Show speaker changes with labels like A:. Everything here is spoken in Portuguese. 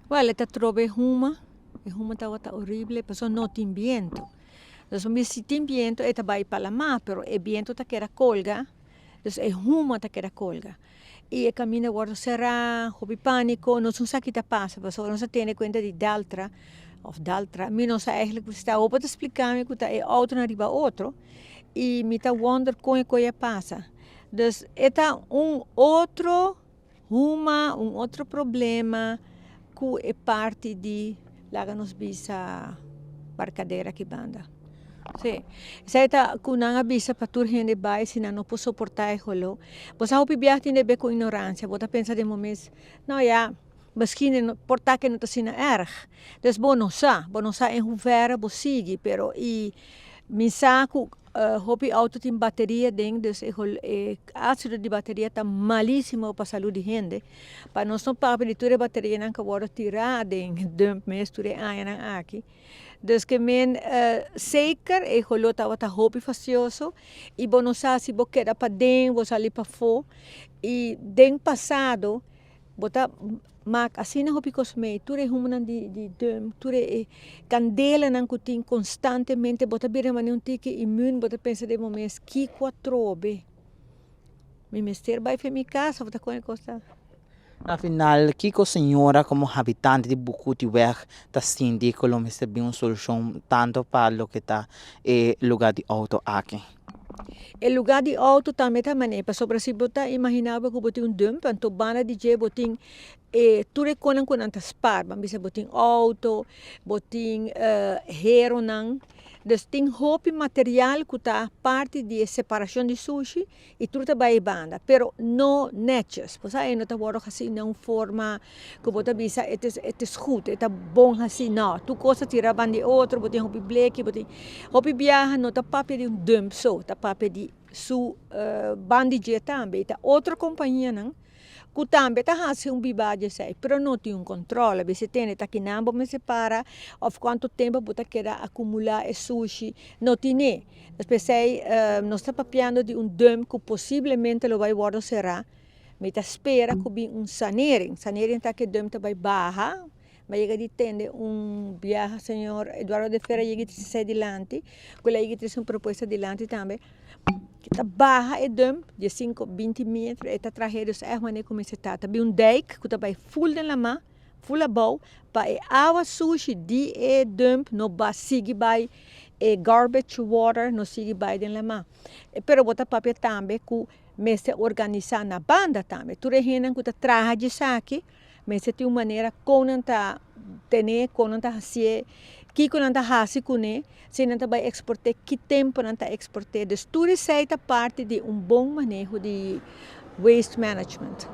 A: Well, esta trove huma está horrible, pero no tem viento. Então, se tem viento, esta vai para lá, pero o viento está que colga, então é huma está que colga. E o caminho agora será, houve pânico, não sei o que está passando, mas não se tem conta de d'altra, mim não sei eigenlijk, está opa te explicar-me que está outro na riba outro, e me está wonder como é passa. Então, é outro outro problema, que é parte de nos bisa barcadeira que banda. Sim. Saya tak kunang bisa patur gente vai se não posso suportar holo. Você hopi viaje nebe com ignorância. Você pensa de momento, não ja, misschien portar que não está sendo erg. Dus bono sa em hoeverre você sigue, pero e minsaku hopi auto tem bateria dentro, dus ácido de bateria está malíssimo para a saúde de gente. Para nós não pagar de bateria não acabou tirar dentro, dump mesmo aqui. Dus que men zeker e golota wat hopi facioso e bono sa si bo queda para dentro, você ali para fora e den passado bota mak assim na hopi cosme ture humunan de ture candela nan kutin constantemente bota bira mani un tiki immune bota pensa de momento que quattrobe mi mester vai fe mi casa bota com costa.
B: Afinal, Kiko senhora como habitante de Bucutiweg está sentindo que não tem uma solução tanto para o que está lugar de auto aqui.
A: O lugar de auto também está maneira, sobre se botar imaginava que botin dump, então bana de je botin tudo conan com antas par, bisa botin auto, botin hero nang. Dus tem hopi material que está parte de separação de sushi e tudo está bem banda, pero no netjes. Pois aí não está bom assim não forma que bota bisa é goed, é bom assim não. Tu coisa tira bande outro, botem hopi black, botem hopi viaja não está papel de dump so, está papel de su bande de também, tá outra companhia não. Que também está fazendo bibagem, mas não tem controle. Você tem que não me separa, ou quanto tempo você quer acumular sushi, não tem. Depois, nós estamos papiando de dump que possivelmente vai guardar será, mas espera que venha sanering. Sanering está que dump vai barra, mas chega de tende viaje, senhor Eduardo de Ferreira, chega de ser dilante, que ele chega de uma proposta dilante também. Kita barra e dump de 20 metros e trajeros é maneira como se trata. Tem dijk que está full de lama, full a bom, para água sushi de dump no ba sigue by garbage water no sigue by de lama. Pero bota papel também que me se organizar na banda também. Tu rehena que tá traje de saque, mas se tem uma maneira como tá tener, como tá fazer que quando anda hasi kune, se não vai exportar, que tempo não está exportar. Dus tudo isso é parte de bom manejo de waste management.